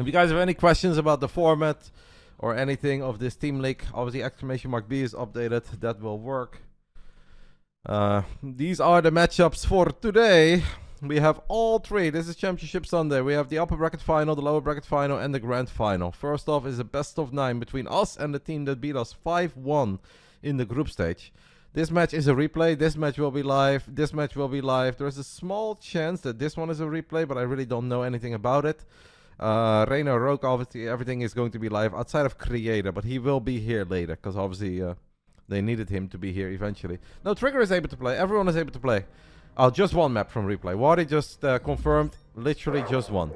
If you guys have any questions about the format or anything of this team league, obviously !B is updated. That will work. These are the matchups for today. We have all three. This is Championship Sunday. We have the upper bracket final, the lower bracket final, and the grand final. First off is a best of 9 between us and the team that beat us 5-1 in the group stage. This match is a replay. This match will be live. This match will be live. There's a small chance that this one is a replay, but I really don't know anything about it. Reynor Rogue, obviously, everything is going to be live outside of Creator, but he will be here later because obviously they needed him to be here eventually. No, Trigger is able to play. Everyone is able to play. Just one map from replay. Wardi just confirmed, literally just one.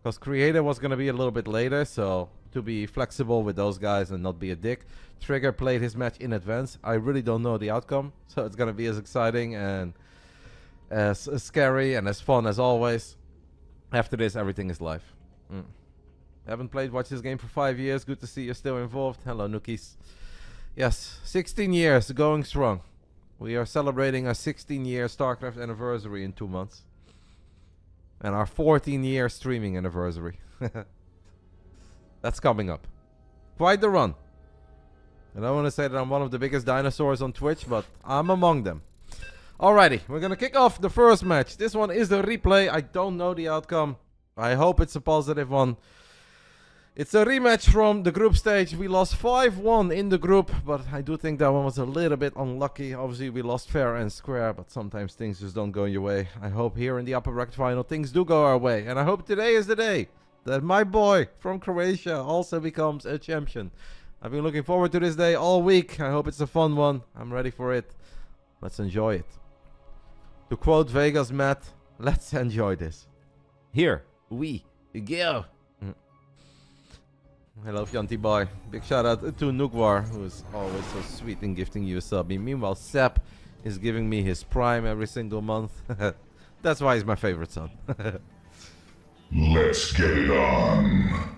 Because Creator was going to be a little bit later, so to be flexible with those guys and not be a dick. Trigger played his match in advance. I really don't know the outcome, so it's going to be as exciting and as scary and as fun as always. After this, everything is live. Haven't watched this game for 5 years. Good to see you're still involved. Hello, Nookies. Yes, 16 years, going strong. We are celebrating our 16-year Starcraft anniversary in 2 months. And our 14-year streaming anniversary. That's coming up. Quite the run. I don't want to say that I'm one of the biggest dinosaurs on Twitch, but I'm among them. Alrighty, we're going to kick off the first match. This one is the replay. I don't know the outcome. I hope it's a positive one. It's a rematch from the group stage. We lost 5-1 in the group, but I do think that one was a little bit unlucky. Obviously, we lost fair and square, but sometimes things just don't go your way. I hope here in the upper bracket final, things do go our way. And I hope today is the day that my boy from Croatia also becomes a champion. I've been looking forward to this day all week. I hope it's a fun one. I'm ready for it. Let's enjoy it. To quote Vegas Matt, let's enjoy this. Here we go. Hello, Fjanty boy. Big shout out to Nugwar, who is always so sweet in gifting you a sub. Meanwhile, Sep is giving me his prime every single month. That's why he's my favorite son. Let's get it on.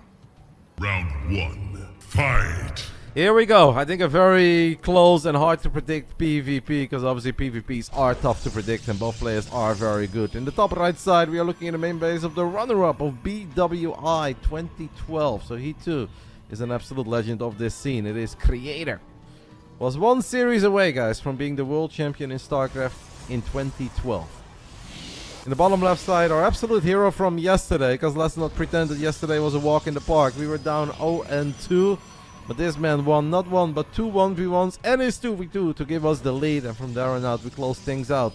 Round 1, fight. Here we go. I think a very close and hard to predict PvP, because obviously PvPs are tough to predict and both players are very good. In the top right side, we are looking at the main base of the runner-up of BWI 2012. So he too is an absolute legend of this scene. It is Creator. Was one series away, guys, from being the world champion in Starcraft in 2012. In the bottom left side, our absolute hero from yesterday, because let's not pretend that yesterday was a walk in the park. We were down 0-2. But this man won not one but 2 1v1s and his 2v2 to give us the lead, and from there on out we close things out.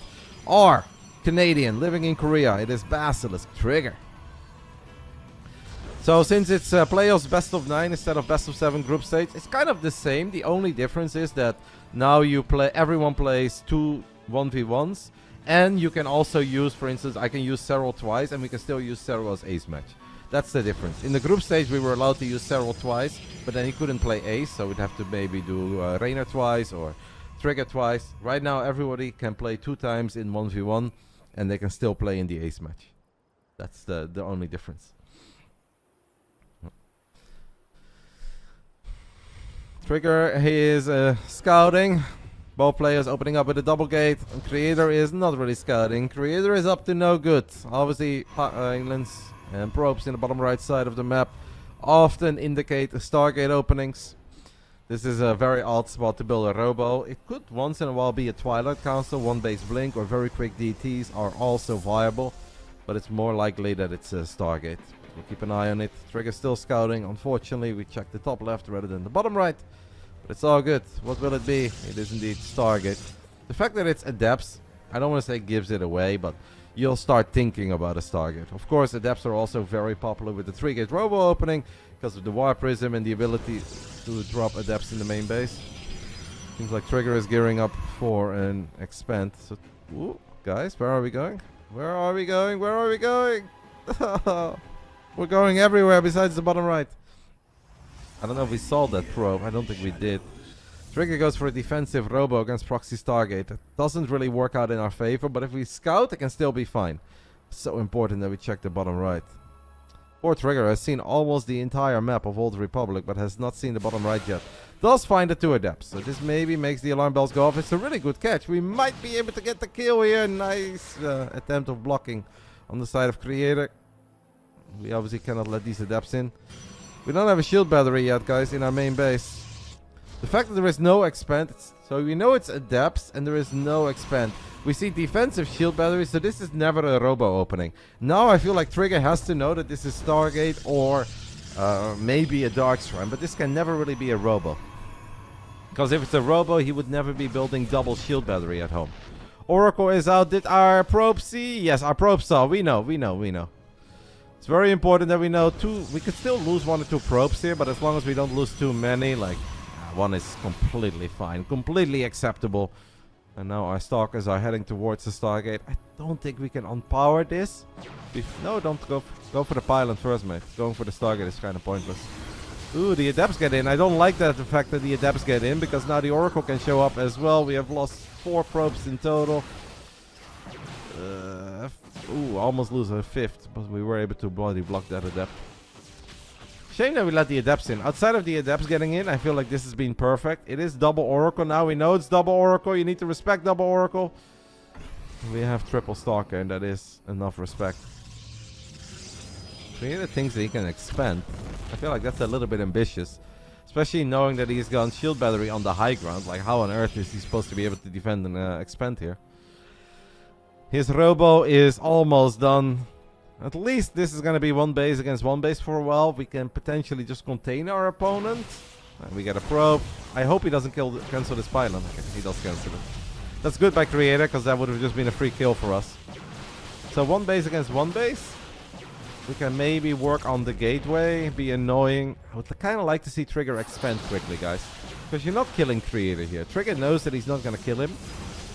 Our Canadian living in Korea, it is BASILISK Trigger. So since it's playoffs best of 9 instead of best of 7 group stage, it's kind of the same. The only difference is that now everyone plays 2 1v1s, and you can also use, for instance, I can use Serral twice and we can still use Serral as ace match. That's the difference. In the group stage, we were allowed to use Serral twice, but then he couldn't play ace, so we'd have to maybe do Reynor twice or Trigger twice. Right now, everybody can play 2 times in 1v1, and they can still play in the ace match. That's the only difference. Trigger, he is scouting. Both players opening up with a double gate. And Creator is not really scouting. Creator is up to no good. Obviously, islands and probes in the bottom right side of the map often indicate Stargate openings. This is a very odd spot to build a robo. It could once in a while be a Twilight Council, 1 base blink, or very quick DTs are also viable, but it's more likely that it's a Stargate. We'll keep an eye on it. Trigger's still scouting. Unfortunately, we checked the top left rather than the bottom right, but it's all good. What will it be? It is indeed Stargate. The fact that it's adepts, I don't want to say gives it away, but you'll start thinking about a Stargate. Of course, adepts are also very popular with the 3-gate robo opening because of the War Prism and the ability to drop adepts in the main base. Seems like Trigger is gearing up for an expand. So, ooh, guys, where are we going? Where are we going? Where are we going? We're going everywhere besides the bottom right. I don't know if we saw that probe. I don't think we did. Trigger goes for a defensive robo against Proxy Stargate. It doesn't really work out in our favor, but if we scout, it can still be fine. So important that we check the bottom right. Poor Trigger has seen almost the entire map of Old Republic, but has not seen the bottom right yet. Does find the 2 adepts, so this maybe makes the alarm bells go off. It's a really good catch. We might be able to get the kill here. Nice attempt of blocking on the side of Creator. We obviously cannot let these adepts in. We don't have a shield battery yet, guys, in our main base. The fact that there is no expand, so we know it's adepts and there is no expand. We see defensive shield batteries, so this is never a robo opening. Now I feel like Trigger has to know that this is Stargate or maybe a Dark Shrine, but this can never really be a robo. Because if it's a robo, he would never be building double shield battery at home. Oracle is out. Did our probe see? Yes, our probe saw. We know. It's very important that we know two. We could still lose 1 or 2 probes here, but as long as we don't lose too many, like one is completely fine, completely acceptable. And now our stalkers are heading towards the Stargate. I don't think we can unpower this. No, don't go for the pylon first, mate. Going for the Stargate is kind of pointless. Ooh, the adepts get in. I don't like that, the fact that the adepts get in, because now the Oracle can show up as well. We have lost 4 probes in total. Ooh, almost lose a 5th, but we were able to body block that adept. Shame that we let the adepts in. Outside of the adepts getting in, I feel like this has been perfect. It is double Oracle now. We know it's double Oracle. You need to respect double Oracle. We have triple Stalker, and that is enough respect. Created things that he can expand. I feel like that's a little bit ambitious. Especially knowing that he's got shield battery on the high ground. Like, how on earth is he supposed to be able to defend and expand here? His robo is almost done. At least this is going to be 1 base against 1 base for a while. We can potentially just contain our opponent. And we get a probe. I hope he doesn't cancel this pylon. Okay, he does cancel it. That's good by Creator, because that would have just been a free kill for us. So 1 base against 1 base. We can maybe work on the gateway, be annoying. I would kind of like to see Trigger expand quickly, guys. Because you're not killing Creator here. Trigger knows that he's not going to kill him.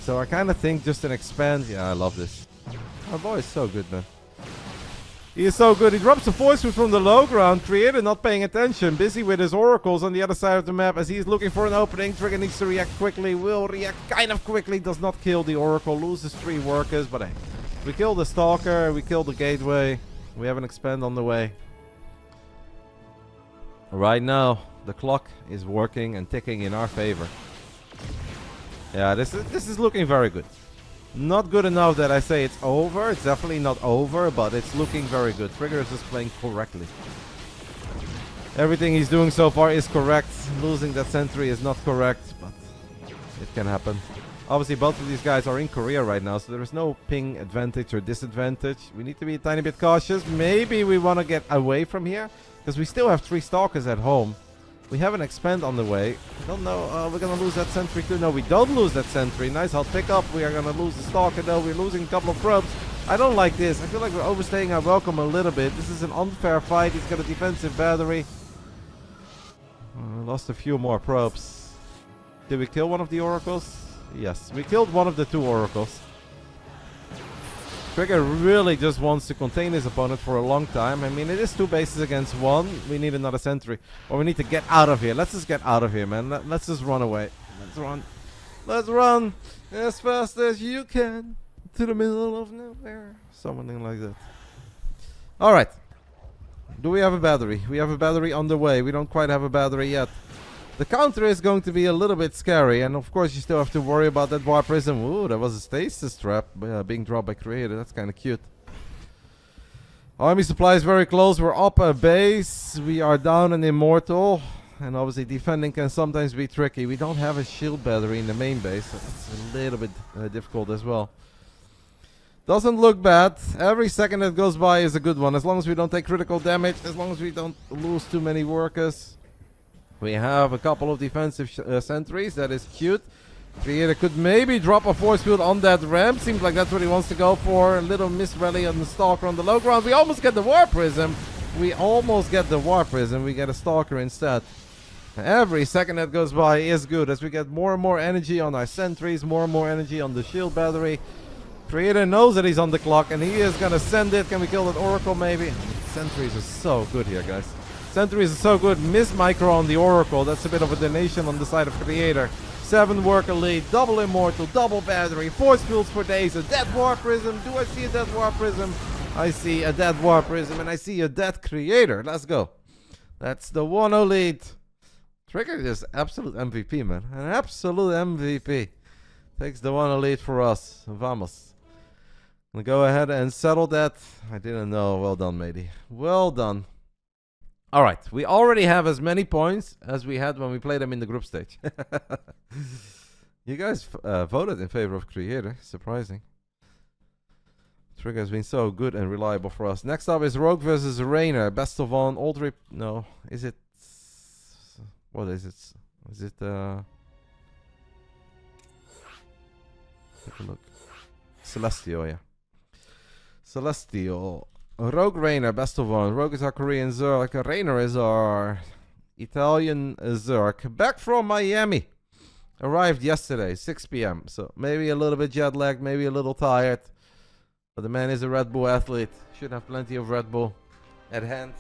So I kind of think just an expand. Yeah, I love this. Our boy is so good, man. He is so good. He drops a force field from the low ground. Creator not paying attention. Busy with his oracles on the other side of the map as he's looking for an opening. Trigger needs to react quickly. Will react kind of quickly. Does not kill the oracle. Loses 3 workers. But hey, we killed the stalker. We killed the gateway. We have an expand on the way. Right now, the clock is working and ticking in our favor. Yeah, this is looking very good. Not good enough that I say it's over. It's definitely not over, but it's looking very good. Trigger is just playing correctly. Everything he's doing so far is correct. Losing that sentry is not correct, but it can happen. Obviously, both of these guys are in Korea right now, so there is no ping advantage or disadvantage. We need to be a tiny bit cautious. Maybe we want to get away from here, because we still have 3 stalkers at home. We have an expand on the way. I don't know. We're going to lose that sentry too. No, we don't lose that sentry. Nice hot pickup. We are going to lose the stalker though. We're losing a couple of probes. I don't like this. I feel like we're overstaying our welcome a little bit. This is an unfair fight. He's got a defensive battery. Lost a few more probes. Did we kill one of the oracles? Yes, we killed one of the 2 oracles. Trigger really just wants to contain his opponent for a long time. I mean, it is 2 bases against 1. We need another sentry. Or we need to get out of here. Let's just get out of here, man. Let's just run away. Let's run. Let's run as fast as you can to the middle of nowhere. Something like that. Alright. Do we have a battery? We have a battery on the way. We don't quite have a battery yet. The counter is going to be a little bit scary, and of course you still have to worry about that War Prism. Ooh, that was a stasis trap being dropped by Creator. That's kind of cute. Army supply is very close. We're up a base. We are down an Immortal, and obviously defending can sometimes be tricky. We don't have a shield battery in the main base, so that's a little bit difficult as well. Doesn't look bad. Every second that goes by is a good one, as long as we don't take critical damage, as long as we don't lose too many workers. We have a couple of defensive sentries. That is cute. Creator could maybe drop a force field on that ramp. Seems like that's what he wants to go for. A little miss rally on the Stalker on the low ground. We almost get the War Prism. We get a Stalker instead. Every second that goes by is good as we get more and more energy on our sentries. More and more energy on the shield battery. Creator knows that he's on the clock and he is going to send it. Can we kill that Oracle maybe? Sentries are so good here, guys. Sentries are so good. Miss micro on the Oracle. That's a bit of a donation on the side of Creator. 7 worker lead, double Immortal, double battery, force fields for days, a dead War Prism. Do I see a dead War Prism? I see a dead War Prism and I see a dead Creator. Let's go. That's the 1-0 lead. Trigger is absolute MVP, man. An absolute MVP. Takes the 1-0 lead for us. Vamos. Gonna go ahead and settle that. I didn't know. Well done, matey. Well done. All right. We already have as many points as we had when we played them in the group stage. You guys voted in favor of Creator. Surprising. Trigger has been so good and reliable for us. Next up is Rogue versus Reynor. Best of one. All three. No. Is it? What is it? Is it? Take a look. Celestial, yeah. Celestial. Rogue Reynor, best of one. Rogue is our Korean Zerg. Reynor is our Italian Zerg. Back from Miami. Arrived yesterday, 6 p.m. So maybe a little bit jet lagged, maybe a little tired. But the man is a Red Bull athlete. Should have plenty of Red Bull at hand.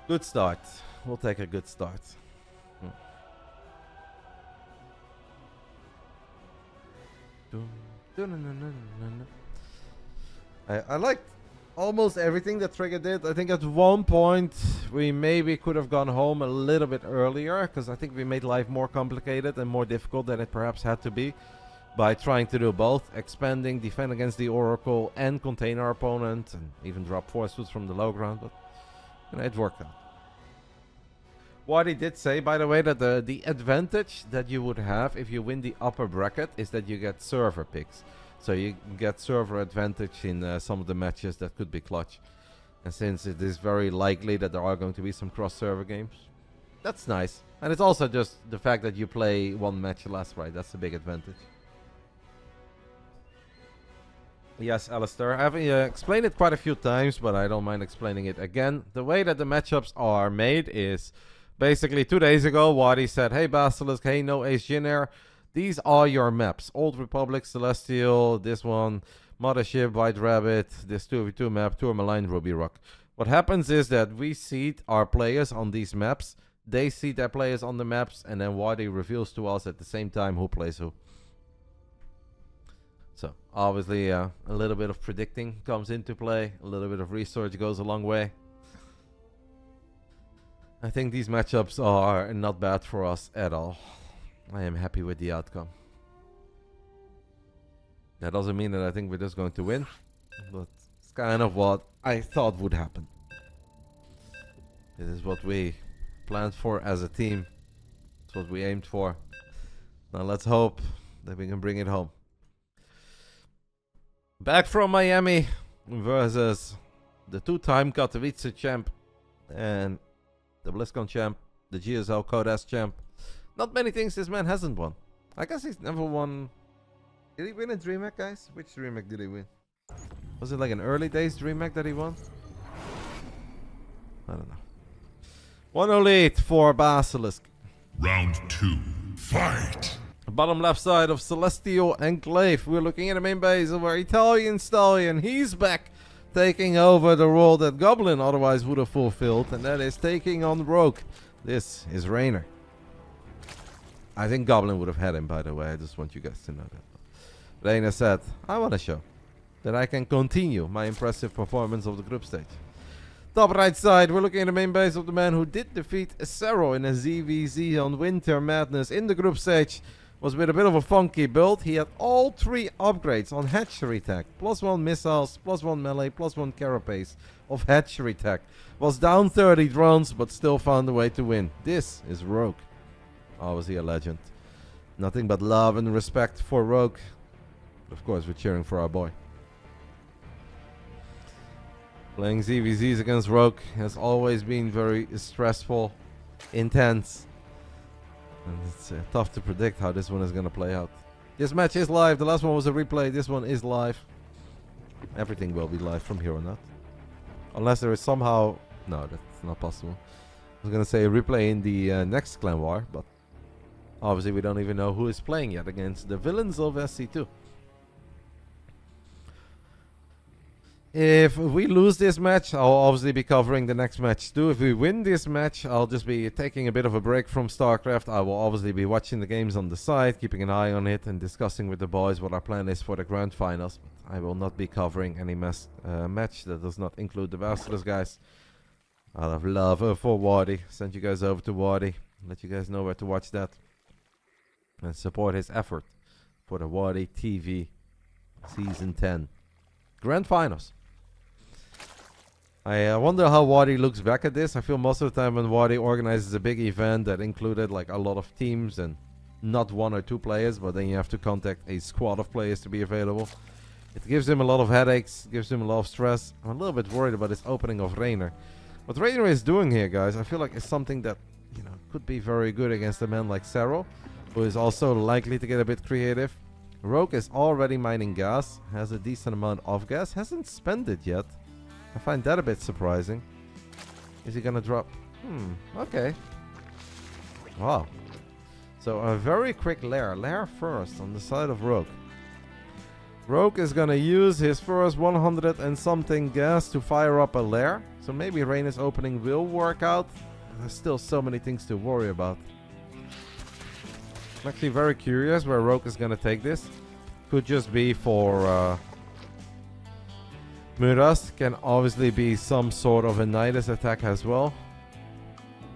Good start. We'll take a good start. I liked almost everything that Trigger did. I think at one point we maybe could have gone home a little bit earlier, because I think we made life more complicated and more difficult than it perhaps had to be by trying to do both, expanding, defend against the Oracle, and contain our opponent, and even drop force foods from the low ground. But you know, it worked out. Wardi did say, by the way, that the advantage that you would have if you win the upper bracket is that you get server picks. So you get server advantage in some of the matches that could be clutch. And since it is very likely that there are going to be some cross-server games, that's nice. And it's also just the fact that you play one match less, right? That's a big advantage. Yes, Alistair. I've explained it quite a few times, but I don't mind explaining it again. The way that the matchups are made is basically 2 days ago, Wardi said, hey, Basilisk, hey, No Ace JinAir. These are your maps. Old Republic, Celestial, this one, Mothership, White Rabbit, this 2v2 map, Tourmaline, Ruby Rock. What happens is that we seed our players on these maps. They seed their players on the maps, and then Wardi reveals to us at the same time who plays who. So, obviously, a little bit of predicting comes into play. A little bit of research goes a long way. I think these matchups are not bad for us at all. I am happy with the outcome. That doesn't mean that I think we're just going to win, but it's kind of what I thought would happen. This is what we planned for as a team. It's what we aimed for. Now let's hope that we can bring it home. Back from Miami versus the two-time Katowice champ and the BlizzCon champ, the GSL Codas champ. Not many things this man hasn't won. I guess he's never won. Did he win a DreamHack, guys? Which DreamHack did he win? Was it like an early days DreamHack that he won? I don't know. 1-0 lead for Basilisk. Round 2. Fight! Bottom left side of Celestial Enclave. We're looking at the main base of our Italian stallion. He's back, taking over the role that Goblin otherwise would have fulfilled, and that is taking on Rogue. This is Reynor. I think Goblin would have had him, by the way. I just want you guys to know that. Reynor said, I want to show that I can continue my impressive performance of the group stage. Top right side, we're looking at the main base of the man who did defeat Serral in a ZVZ on Winter Madness in the group stage. Was with a bit of a funky build. He had all 3 upgrades on hatchery tech. +1 missiles, +1 melee, +1 carapace of hatchery tech. Was down 30 drones, but still found a way to win. This is Rogue. Obviously a legend. Nothing but love and respect for Rogue. But of course, we're cheering for our boy. Playing ZVZs against Rogue has always been very stressful, intense. And it's tough to predict how this one is going to play out. This match is live. The last one was a replay. This one is live. Everything will be live from here on out. Unless there is somehow... No, that's not possible. I was going to say a replay in the next clan war, but obviously we don't even know who is playing yet against the villains of SC2. If we lose this match, I'll obviously be covering the next match too. If we win this match, I'll just be taking a bit of a break from Starcraft. I will obviously be watching the games on the side, keeping an eye on it, and discussing with the boys what our plan is for the grand finals. But I will not be covering any match that does not include the Basilisk guys. Out of love for Wardi. Send you guys over to Wardi. Let you guys know where to watch that. And support his effort for the WardiTV Season 10 Grand Finals. I wonder how Wardi looks back at this. I feel most of the time when Wardi organizes a big event that included like a lot of teams and not 1 or 2 players, but then you have to contact a squad of players to be available. It gives him a lot of headaches, gives him a lot of stress. I'm a little bit worried about this opening of Reynor. What Reynor is doing here, guys, I feel like it's something that, you know, could be very good against a man like Serral, who is also likely to get a bit creative. Rogue is already mining gas, has a decent amount of gas, hasn't spent it yet. I find that a bit surprising. Is he gonna drop? Okay. Wow. So a very quick lair. Lair first on the side of Rogue. Rogue is gonna use his first 100 and something gas to fire up a lair. So maybe Reynor's opening will work out. There's still so many things to worry about. I'm actually very curious where Rogue is gonna take this. Could just be for Muras, can obviously be some sort of a Nidus attack as well.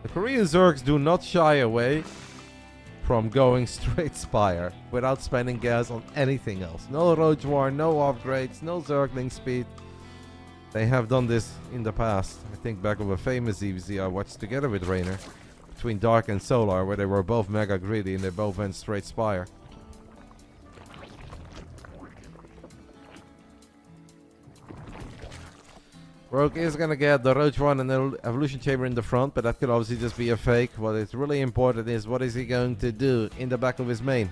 The Korean Zergs do not shy away from going straight Spire without spending gas on anything else. No Roach War, no upgrades, no Zergling speed. They have done this in the past. I think back of a famous EVZ I watched together with Reynor between Dark and Solar, where they were both mega greedy and they both went straight Spire. Rogue is gonna get the Roach One and the Evolution Chamber in the front, but that could obviously just be a fake. What is really important is what is he going to do in the back of his main.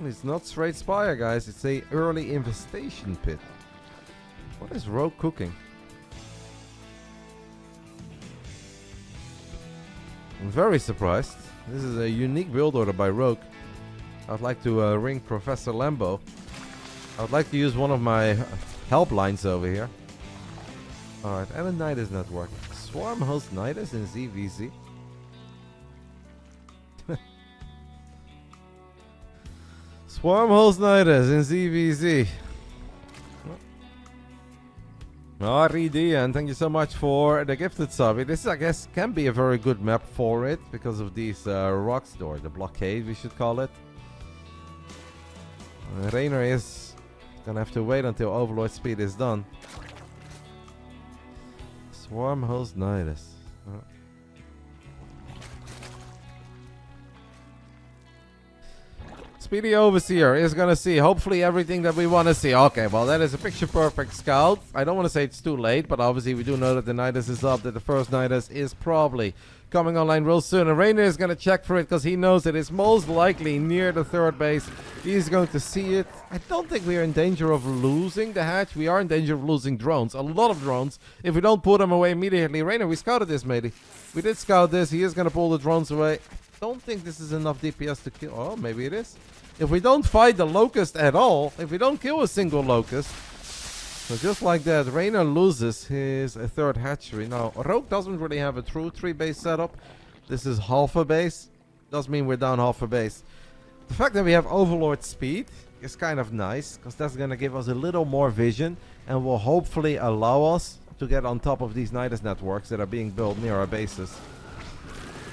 It's not straight Spire, guys. It's a early infestation pit. What is Rogue cooking? I'm very surprised. This is a unique build order by Rogue. I'd like to ring Professor Lambo. I would like to use one of my helplines over here. Alright, and a Nidus network. Swarm host Nidus in ZVZ. Swarm host Nidus in ZVZ. RED, and thank you so much for the gifted sub. This, I guess, can be a very good map for it because of these rocks, or the blockade, we should call it. Reynor is gonna have to wait until Overlord speed is done. Swarm host Nidus. Speedy Overseer is gonna see hopefully everything that we want to see. Okay, well that is a picture perfect scout. I don't want to say it's too late, but obviously we do know that the Nidus is up, that the first Nidus is probably coming online real soon. And Reynor is gonna check for it because he knows it is most likely near the third base. He's going to see it. I don't think we are in danger of losing the hatch. We are in danger of losing drones. A lot of drones. If we don't pull them away immediately. Reynor, we scouted this, matey. We did scout this. He is going to pull the drones away. I don't think this is enough DPS to kill. Oh, maybe it is. If we don't fight the Locust at all, if we don't kill a single Locust, so just like that, Reynor loses his third hatchery. Now, Rogue doesn't really have a true 3-base setup. This is half a base. Does mean we're down half a base. The fact that we have Overlord speed is kind of nice, because that's going to give us a little more vision and will hopefully allow us to get on top of these Nidus networks that are being built near our bases.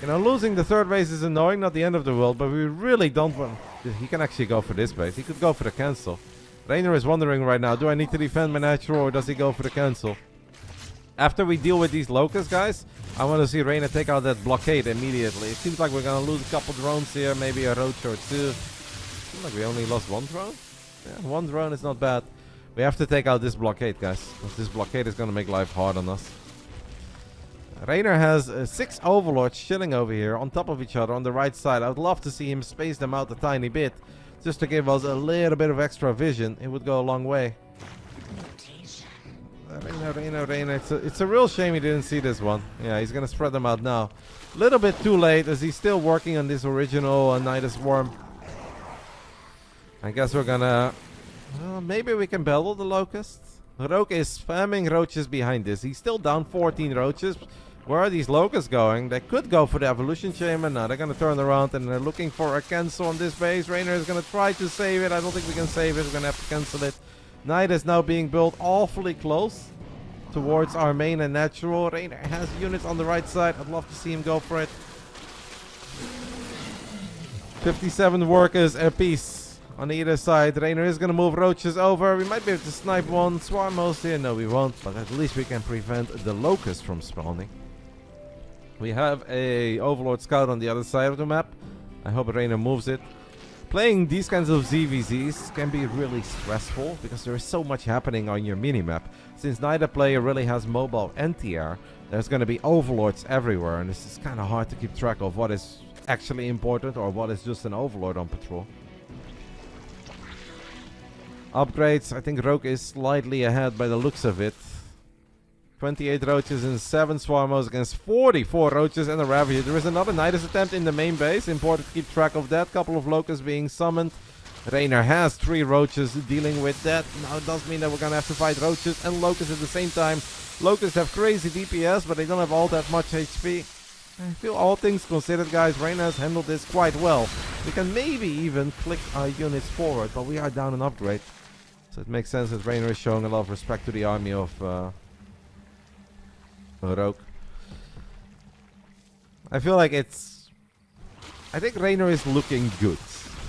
You know, losing the third base is annoying, not the end of the world, but we really don't want... He can actually go for this base. He could go for the cancel. Reynor is wondering right now, do I need to defend my natural or does he go for the cancel? After we deal with these locusts, guys, I want to see Reynor take out that blockade immediately. It seems like we're going to lose a couple drones here, maybe a roach or two. Seems like we only lost one drone. Yeah, one drone is not bad. We have to take out this blockade, guys, because this blockade is going to make life hard on us. Reynor has 6 overlords chilling over here on top of each other on the right side. I would love to see him space them out a tiny bit, just to give us a little bit of extra vision. It would go a long way. Reynor. It's a real shame he didn't see this one. Yeah, he's going to spread them out now. A little bit too late as he's still working on this original Nidus Worm. I guess we're going to... maybe we can battle the Locusts. Rogue is spamming roaches behind this. He's still down 14 roaches. Where are these Locusts going? They could go for the Evolution Chamber. Now they're going to turn around and they're looking for a cancel on this base. Reynor is going to try to save it. I don't think we can save it. We're going to have to cancel it. Night is now being built awfully close towards our main and natural. Reynor has units on the right side. I'd love to see him go for it. 57 workers apiece on either side. Reynor is going to move roaches over. We might be able to snipe one swarm host here. No, we won't. But at least we can prevent the locusts from spawning. We have a Overlord Scout on the other side of the map. I hope Reynor moves it. Playing these kinds of ZVZs can be really stressful because there is so much happening on your minimap. Since neither player really has mobile anti-air, there's going to be Overlords everywhere, and this is kind of hard to keep track of what is actually important or what is just an Overlord on patrol. Upgrades, I think Rogue is slightly ahead by the looks of it. 28 roaches and 7 swarmos against 44 roaches and a Ravager. There is another Nidus attempt in the main base. Important to keep track of that. Couple of locusts being summoned. Reynor has 3 roaches dealing with that. Now it does mean that we're going to have to fight roaches and locusts at the same time. Locusts have crazy DPS, but they don't have all that much HP. I feel all things considered, guys, Reynor has handled this quite well. We can maybe even click our units forward, but we are down an upgrade. So it makes sense that Reynor is showing a lot of respect to the army of Rogue. I feel like I think Reynor is looking good.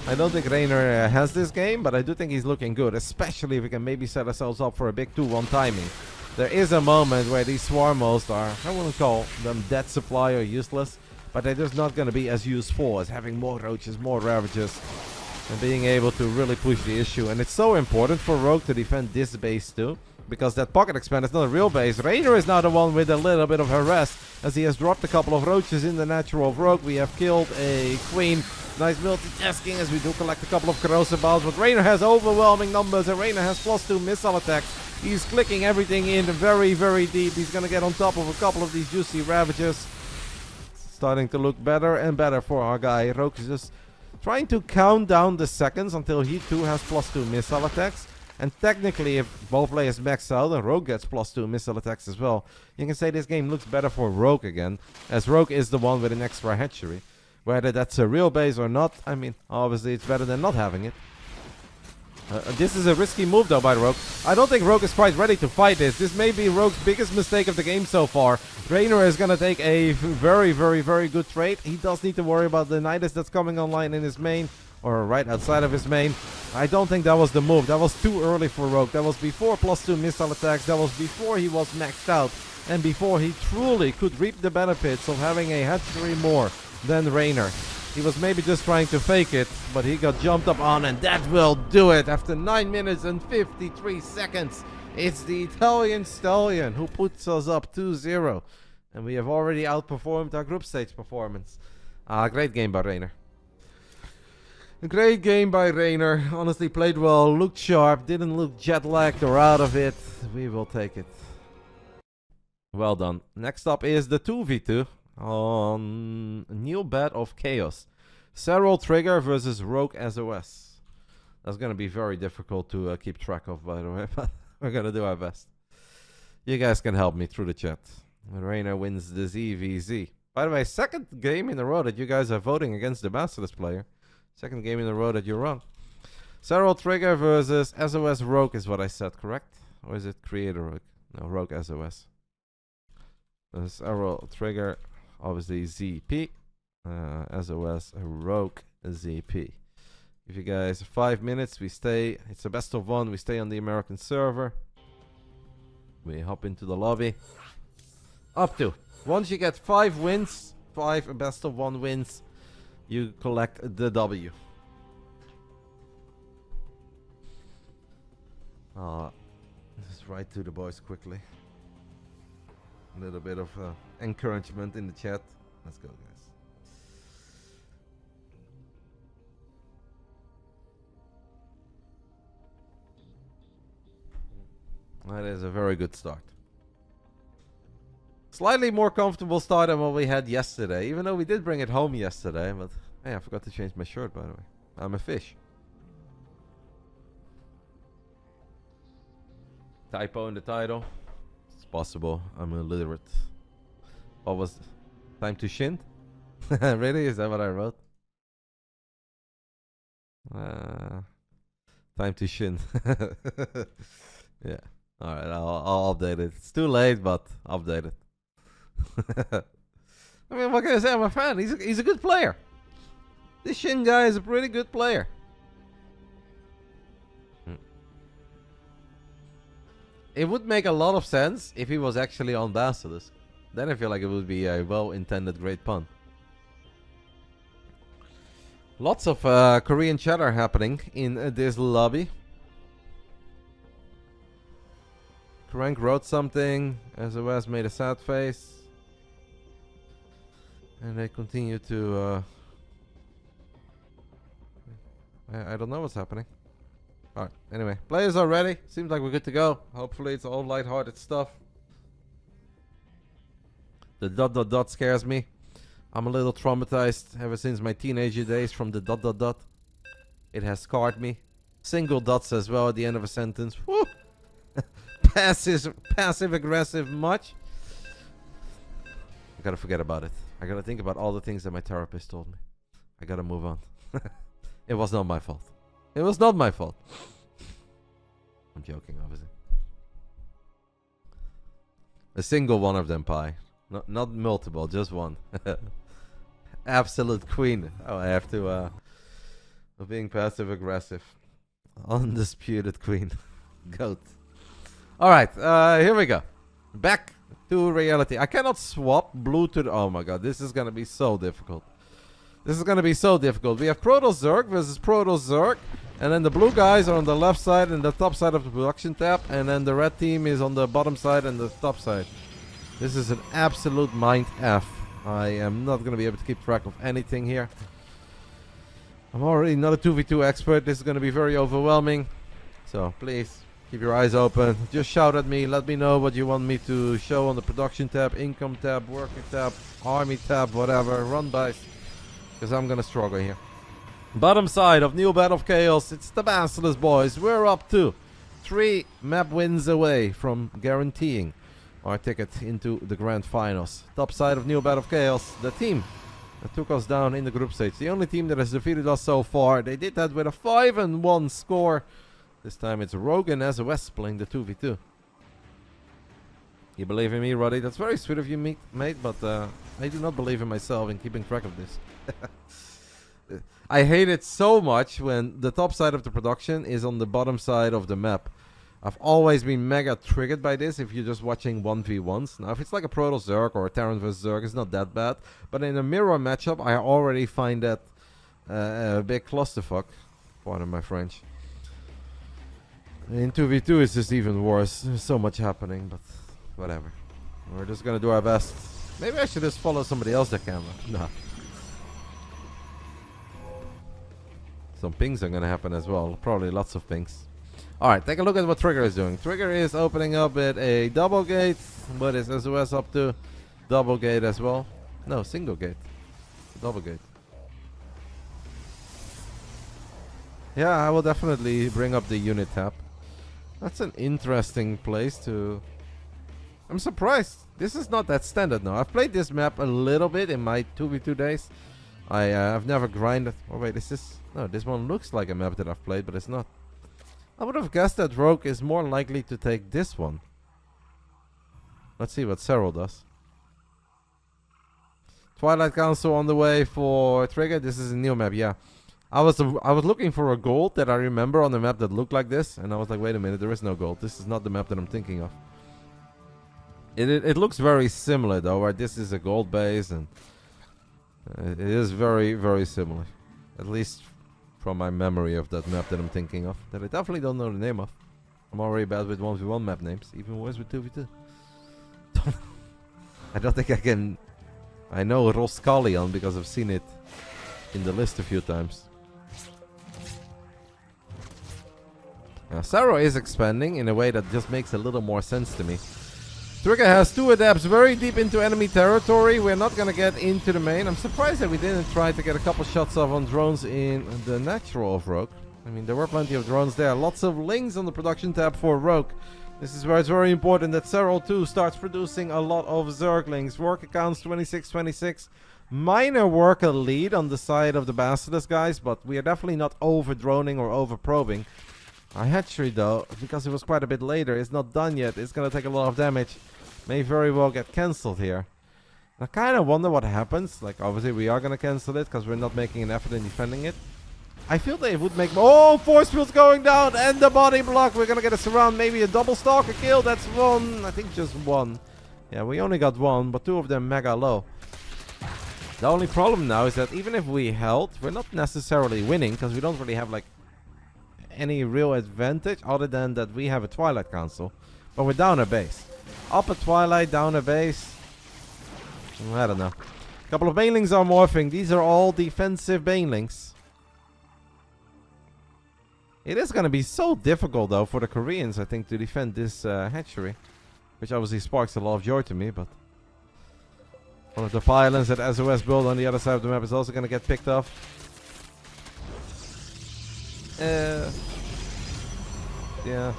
I don't think Reynor has this game, but I do think he's looking good, especially if we can maybe set ourselves up for a big 2-1 timing. There is a moment where these swarmos are, I wouldn't call them dead supply or useless, but they're just not going to be as useful as having more roaches, more Ravagers, and being able to really push the issue. And it's so important for Rogue to defend this base too, because that pocket expand is not a real base. Reynor is now the one with a little bit of harass, as he has dropped a couple of roaches in the natural of Rogue. We have killed a queen. Nice multitasking as we do collect a couple of corrosive balls, but Reynor has overwhelming numbers, and Reynor has +2 missile attacks. He's clicking everything in very, very deep. He's going to get on top of a couple of these juicy Ravagers. Starting to look better and better for our guy. Rogue is just trying to count down the seconds until he too has +2 missile attacks. And technically, if both players max out and Rogue gets +2 missile attacks as well, you can say this game looks better for Rogue again, as Rogue is the one with an extra hatchery. Whether that's a real base or not, I mean, obviously it's better than not having it. This is a risky move though by Rogue. I don't think Rogue is quite ready to fight this. This may be Rogue's biggest mistake of the game so far. Reynor is going to take a very, very, very good trade. He does need to worry about the Nidus that's coming online in his main, or right outside of his main. I don't think that was the move. That was too early for Rogue. That was before +2 missile attacks. That was before he was maxed out. And before he truly could reap the benefits of having a hatchery more than Reynor. He was maybe just trying to fake it, but he got jumped up on, and that will do it. After 9 minutes and 53 seconds, it's the Italian Stallion who puts us up 2-0. And we have already outperformed our group stage performance. Great game by Reynor. Great game by Reynor. Honestly, played well, looked sharp, didn't look jet-lagged or out of it. We will take it. Well done. Next up is the 2v2 on New Bed of Chaos. Serral Trigger versus Rogue SOS. That's going to be very difficult to keep track of, by the way, but we're going to do our best. You guys can help me through the chat. Reynor wins the ZVZ. By the way, second game in a row that you guys are voting against the Basilisk player. Second game in a row that you're wrong. Serral Trigger versus SOS Rogue is what I said, correct? Or is it Creator Rogue? No, Rogue SOS. Serral Trigger, obviously ZP. SOS Rogue ZP. Give you guys 5 minutes. We stay. It's a best of 1. We stay on the American server. We hop into the lobby. Up to. Once you get 5 wins, 5 best of 1 wins, you collect the W. Just write to the boys quickly. A little bit of encouragement in the chat. Let's go, guys. That is a very good start. Slightly more comfortable start than what we had yesterday, even though we did bring it home yesterday. But hey, I forgot to change my shirt, by the way. I'm a fish. Typo in the title. It's possible. I'm illiterate. What was time to shin? Really? Is that what I wrote? Time to shin. Yeah. All right. I'll update it. It's too late, but I'll update it. I mean, what can I say? I'm a fan. He's a good player. This Shin guy is a pretty good player. It would make a lot of sense if he was actually on Basilisk. Then I feel like it would be a well-intended great pun. Lots of Korean chatter happening in this lobby. Crank wrote something. SOS made a sad face. And they continue to... I don't know what's happening. Alright, anyway. Players are ready. Seems like we're good to go. Hopefully it's all lighthearted stuff. The ... scares me. I'm a little traumatized ever since my teenager days from the ... It has scarred me. Single dots as well at the end of a sentence. Woo! Passive aggressive much. I gotta forget about it. I gotta think about all the things that my therapist told me. I gotta move on. It was not my fault. It was not my fault. I'm joking, obviously. A single one of them, Pi. Not multiple, just one. Absolute queen. Oh, I have to, being passive aggressive. Undisputed queen. Goat. Alright, here we go. Back to reality. I cannot swap blue to the... Oh my god, this is gonna be so difficult. This is gonna be so difficult. We have Protoss Zerg versus Protoss Zerg. And then the blue guys are on the left side and the top side of the production tab. And then the red team is on the bottom side and the top side. This is an absolute mind F. I am not gonna be able to keep track of anything here. I'm already not a 2v2 expert. This is gonna be very overwhelming. So please, keep your eyes open. Just shout at me. Let me know what you want me to show on the production tab, income tab, worker tab, army tab, whatever. Run bys. Because I'm gonna struggle here. Bottom side of New Battle of Chaos. It's the Basilisk boys. We're up to 3 map wins away from guaranteeing our ticket into the grand finals. Top side of New Battle of Chaos. The team that took us down in the group stage. The only team that has defeated us so far. They did that with a 5-1 score. This time it's Rogue and SOS playing the 2v2. You believe in me, Rotti? That's very sweet of you, mate, but I do not believe in myself in keeping track of this. I hate it so much when the top side of the production is on the bottom side of the map. I've always been mega triggered by this if you're just watching 1v1s. Now, if it's like a Protoss Zerg or a Terran vs Zerg, it's not that bad. But in a mirror matchup, I already find that a big clusterfuck. Pardon my French. In 2v2 it's just even worse. There's so much happening, but whatever. We're just gonna do our best. Maybe I should just follow somebody else's camera. No. Some pings are gonna happen as well. Probably lots of pings. Alright, take a look at what Trigger is doing. Trigger is opening up with a double gate. What is SOS up to? Double gate as well. No, single gate. Double gate. Yeah, I will definitely bring up the unit tab. That's an interesting place to... I'm surprised. This is not that standard now. I've played this map a little bit in my 2v2 days. I've never grinded... Oh wait, is this... No, this one looks like a map that I've played, but it's not. I would have guessed that Rogue is more likely to take this one. Let's see what Serral does. Twilight Council on the way for Trigger. This is a new map, yeah. I was looking for a gold that I remember on the map that looked like this, and I was like, wait a minute, there is no gold. This is not the map that I'm thinking of. It looks very similar though, where this is a gold base, and it is very, very similar. At least from my memory of that map that I'm thinking of, that I definitely don't know the name of. I'm already bad with 1v1 map names, even worse with 2v2. I don't think I can... I know Roskalion because I've seen it in the list a few times. Now, Serral is expanding in a way that just makes a little more sense to me. Trigger has 2 adepts very deep into enemy territory. We're not gonna get into the main. I'm surprised that we didn't try to get a couple shots off on drones in the natural of Rogue. I mean, there were plenty of drones there. Lots of links on the production tab for Rogue. This is where it's very important that Serral 2 starts producing a lot of Zerglings. Worker counts 26-26. Minor worker lead on the side of the Basilisk guys, but we are definitely not over-droning or over-probing. Our hatchery, though, because it was quite a bit later, is not done yet. It's going to take a lot of damage. May very well get cancelled here. I kind of wonder what happens. Like, obviously, we are going to cancel it because we're not making an effort in defending it. I feel they would make... Oh, force field's going down and the body block. We're going to get a surround, maybe a double stalker kill. That's one. I think just one. Yeah, we only got one, but two of them mega low. The only problem now is that even if we held, we're not necessarily winning because we don't really have, like, any real advantage other than that we have a Twilight Council. But we're down a base. Up a Twilight, down a base. I don't know. A couple of Banelings are morphing. These are all defensive Banelings. It is going to be so difficult, though, for the Koreans, I think, to defend this hatchery. Which obviously sparks a lot of joy to me, but... One of the pylons that SOS built on the other side of the map is also going to get picked off. Yeah.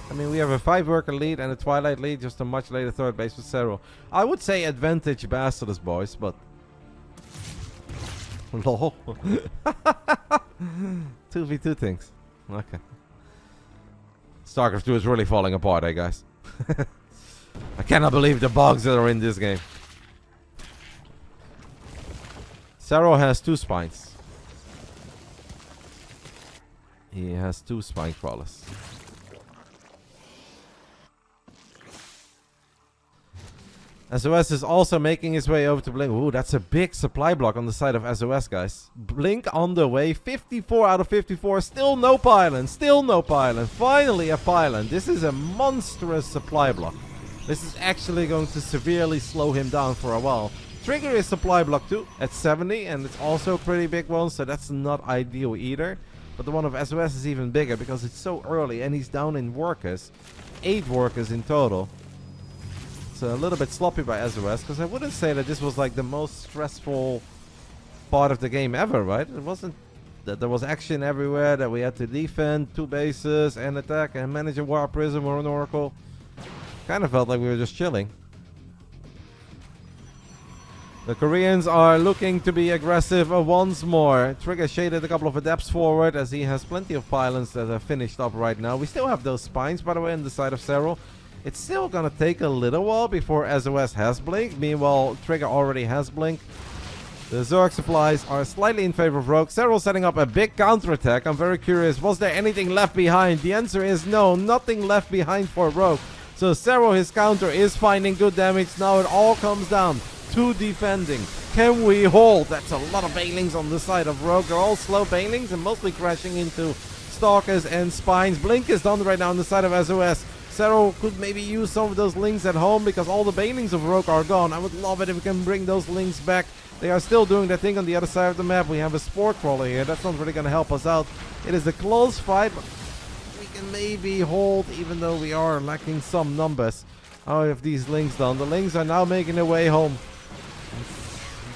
I mean, we have a 5-worker lead and a Twilight lead, just a much later third base with Serral. I would say advantage Basilisk, boys, but... Lol. 2v2 things. Okay. Starcraft 2 is really falling apart, eh, guys? I cannot believe the bugs that are in this game. Serral has 2 spines. He has 2 spine crawlers. SOS is also making his way over to Blink. Ooh, that's a big supply block on the side of SOS, guys. Blink on the way. 54 out of 54. Still no pylon. Still no pylon. Finally a pylon. This is a monstrous supply block. This is actually going to severely slow him down for a while. Trigger is supply block too at 70. And it's also a pretty big one. So that's not ideal either. But the one of SOS is even bigger because it's so early. And he's down in workers. 8 workers in total. It's a little bit sloppy by SOS, because I wouldn't say that this was like the most stressful part of the game ever, right? It wasn't that there was action everywhere, that we had to defend 2 bases and attack and manage a War Prism or an Oracle. Kind of felt like we were just chilling. The Koreans are looking to be aggressive once more. Trigger shaded a couple of adepts forward as he has plenty of pylons that are finished up right now. We still have those spines, by the way, on the side of Serral. It's still gonna take a little while before SOS has Blink. Meanwhile, Trigger already has Blink. The Zerg supplies are slightly in favor of Rogue. Serral setting up a big counterattack. I'm very curious, was there anything left behind? The answer is no, nothing left behind for Rogue. So Serral, his counter, is finding good damage. Now it all comes down to defending. Can we hold? That's a lot of Banelings on the side of Rogue. They're all slow Banelings and mostly crashing into Stalkers and Spines. Blink is done right now on the side of SOS. Serral could maybe use some of those links at home because all the Banelings of Rogue are gone. I would love it if we can bring those links back. They are still doing their thing on the other side of the map. We have a Spore Crawler here. That's not really going to help us out. It is a close fight, but we can maybe hold even though we are lacking some numbers. How have these links done? The links are now making their way home.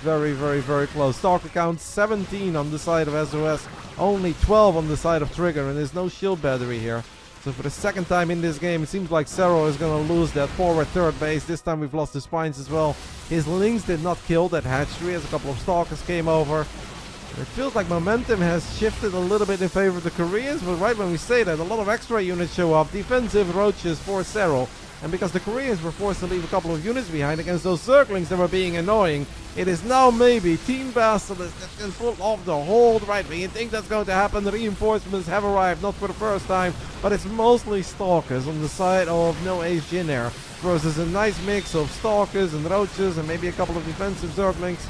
Very, very, very close. Stalker count 17 on the side of SOS. Only 12 on the side of Trigger, and there's no shield battery here. So for the second time in this game, it seems like Serral is going to lose that forward third base. This time we've lost the spines as well. His links did not kill that hatchery as a couple of stalkers came over. It feels like momentum has shifted a little bit in favor of the Koreans, but right when we say that, a lot of extra units show up. Defensive roaches for Serral. And because the Koreans were forced to leave a couple of units behind against those Zerglings that were being annoying, it is now maybe Team Basilisk that can pull off the hold right wing. You think that's going to happen? The reinforcements have arrived, not for the first time, but it's mostly Stalkers on the side of No Ace JinAir versus a nice mix of Stalkers and Roaches and maybe a couple of defensive Zerglings.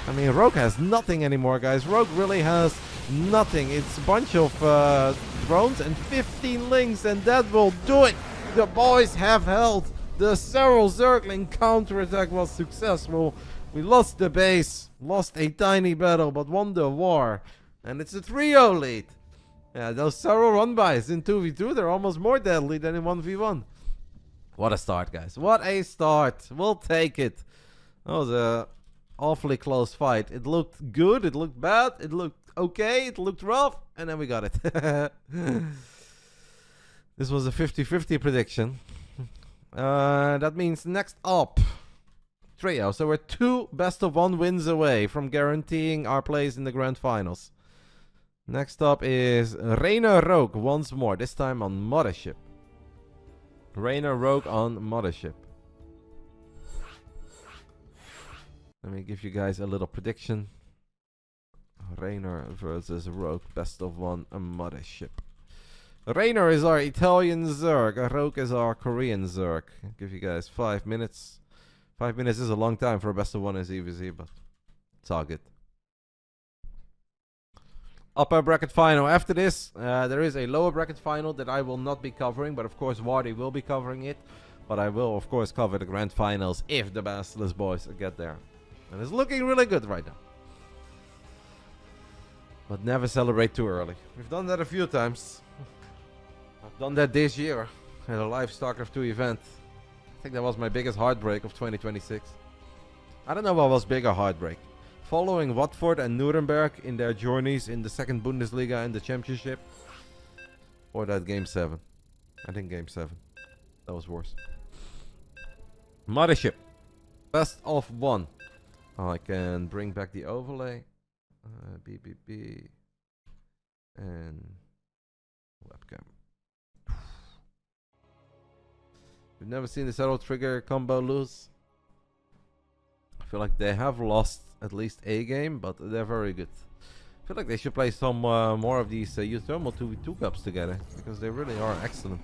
I mean, Rogue has nothing anymore, guys. Rogue really has nothing. It's a bunch of drones and 15 links, and that will do it. The boys have held. The Serral Zergling counterattack was successful. We lost the base, lost a tiny battle, but won the war. And it's a 3-0 lead. Yeah, those Serral run-bys in 2v2, they're almost more deadly than in 1v1. What a start, guys. What a start. We'll take it. That was a awfully close fight. It looked good, it looked bad, it looked okay, it looked rough, and then we got it. This was a 50-50 prediction. That means next up, trio. So we're 2 best-of-1 wins away from guaranteeing our place in the grand finals. Next up is Reynor Rogue once more, this time on Mothership. Reynor Rogue on Mothership. Let me give you guys a little prediction. Reynor versus Rogue, best of one, a mothership. Reynor is our Italian Zerg, Rogue is our Korean Zerg. I'll give you guys 5 minutes. 5 minutes is a long time for a best of one in ZVZ, but it's all good. Upper bracket final. After this, there is a lower bracket final that I will not be covering, but of course Wardi will be covering it. But I will of course cover the grand finals if the Basilisk boys get there. And it's looking really good right now. But never celebrate too early. We've done that a few times. I've done that this year at a live Starcraft 2 event. I think that was my biggest heartbreak of 2026. I don't know what was bigger heartbreak. Following Watford and Nuremberg in their journeys in the second Bundesliga and the championship. Or that game 7. I think game 7. That was worse. Mothership. Best of one. I can bring back the overlay. BBB. And webcam. We've never seen the Serral trigger combo lose. I feel like they have lost at least a game, but they're very good. I feel like they should play some more of these Thermal 2v2 cups together, because they really are excellent.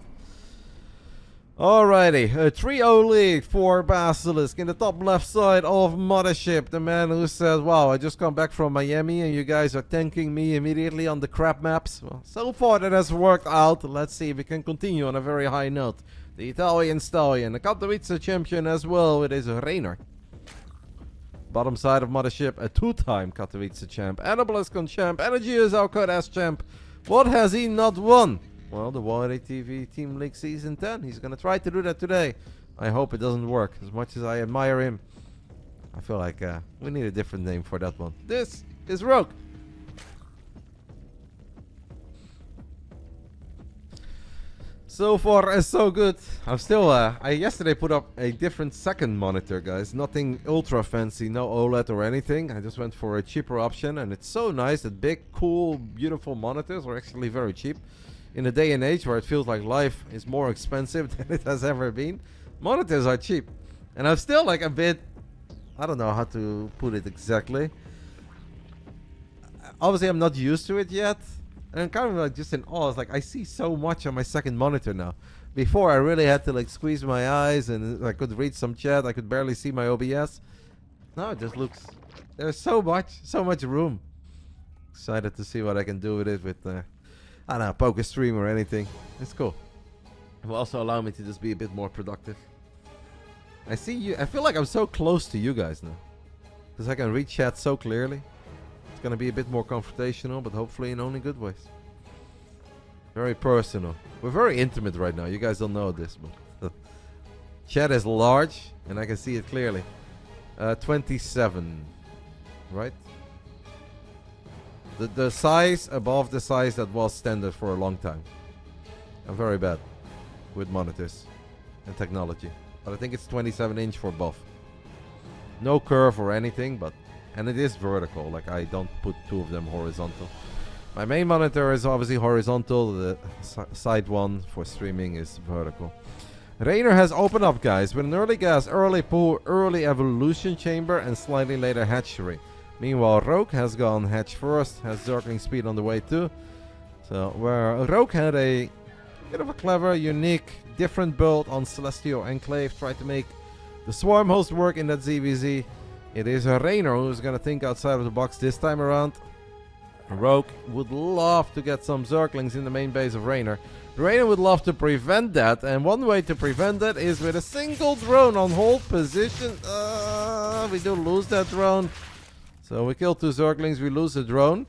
Alrighty, a 3-0 lead for Basilisk in the top left side of Mothership. The man who says, wow, I just come back from Miami and you guys are tanking me immediately on the crap maps. Well, so far that has worked out. Let's see if we can continue on a very high note. The Italian Stallion, the Katowice champion as well, it is Reynor. Bottom side of Mothership, a 2-time Katowice champ, and a BlizzCon champ, and a GSL Codex champ. What has he not won? Well, the WardiTV Team League Season 10. He's gonna try to do that today. I hope it doesn't work. As much as I admire him, I feel like we need a different name for that one. This is Rogue. So far, so good. I'm still, I yesterday put up a different second monitor, guys. Nothing ultra fancy, no OLED or anything. I just went for a cheaper option, and it's so nice that big, cool, beautiful monitors are actually very cheap. In a day and age where it feels like life is more expensive than it has ever been, monitors are cheap. And I'm still like a bit, I don't know how to put it exactly. Obviously, I'm not used to it yet. And I'm kind of like just in awe. It's like I see so much on my second monitor now. Before I really had to like squeeze my eyes and I could read some chat. I could barely see my OBS. Now it just looks, there's so much room. Excited to see what I can do with it with, I don't know, poker stream or anything. It's cool. It will also allow me to just be a bit more productive. I see you, I feel like I'm so close to you guys now. Because I can read chat so clearly. It's gonna be a bit more confrontational, but hopefully in only good ways. Very personal. We're very intimate right now. You guys don't know this, but chat is large and I can see it clearly. 27, right? The size above the size that was standard for a long time. I'm very bad with monitors and technology, but I think it's 27-inch for both. No curve or anything, but. And it is vertical, like I don't put two of them horizontal. My main monitor is obviously horizontal, the side one for streaming is vertical. Reynor has opened up, guys, with an early gas, early pool, early evolution chamber, and slightly later hatchery. Meanwhile, Rogue has gone hatch first, has Zergling speed on the way too. So, where Rogue had a bit of a clever, unique, different build on Celestial Enclave, tried to make the Swarm host work in that ZVZ. It is Reynor who's going to think outside of the box this time around. Rogue would love to get some Zerglings in the main base of Reynor. Reynor would love to prevent that, and one way to prevent that is with a single drone on hold position. We do lose that drone. So we kill two Zerglings, we lose the drone.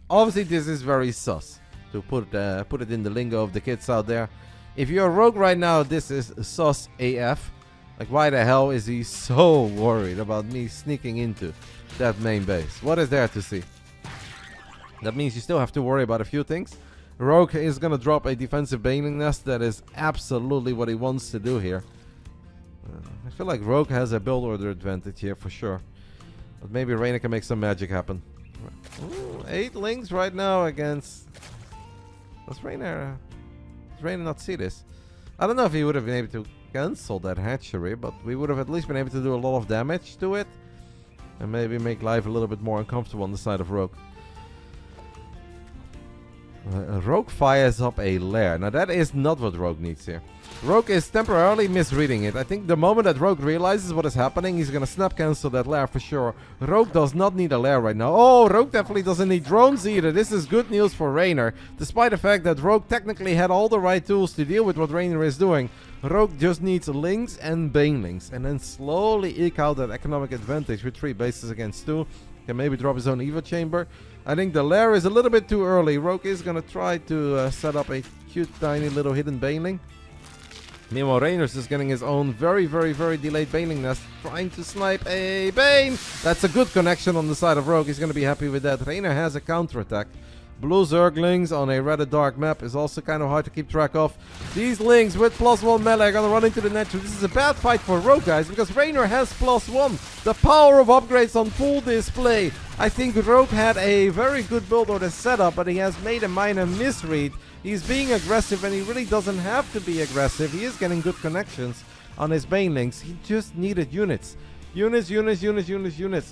Obviously this is very sus, to put it in the lingo of the kids out there. If you're a Rogue right now, this is sus AF. Like, why the hell is he so worried about me sneaking into that main base? What is there to see? That means you still have to worry about a few things. Rogue is going to drop a defensive Baneling Nest. That is absolutely what he wants to do here. I feel like Rogue has a build order advantage here for sure. But maybe Reynor can make some magic happen. Ooh, 8 links right now against... Does Reynor not see this? I don't know if he would have been able to cancel that hatchery, but we would have at least been able to do a lot of damage to it. And maybe make life a little bit more uncomfortable on the side of Rogue. Rogue fires up a lair. Now that is not what Rogue needs here. Rogue is temporarily misreading it. I think the moment that Rogue realizes what is happening, he's gonna snap cancel that lair for sure. Rogue does not need a lair right now. Oh, Rogue definitely doesn't need drones either. This is good news for Reynor. Despite the fact that Rogue technically had all the right tools to deal with what Reynor is doing. Rogue just needs links and banelings. And then slowly eke out that economic advantage with 3 bases against 2. Can maybe drop his own Evo chamber. I think the lair is a little bit too early. Rogue is gonna try to set up a cute tiny little hidden baneling. Meanwhile, Reynor's is getting his own very delayed baneling nest, trying to snipe a bane. That's a good connection on the side of Rogue. He's gonna be happy with that. Reynor has a counterattack. Blue Zerglings on a rather dark map is also kind of hard to keep track of. These Lings with +1 melee are gonna run into the net. This is a bad fight for Rogue, guys, because Reynor has +1. The power of upgrades on full display. I think Rogue had a very good build order setup, but he has made a minor misread. He's being aggressive, and he really doesn't have to be aggressive. He is getting good connections on his banelings. He just needed units. Units,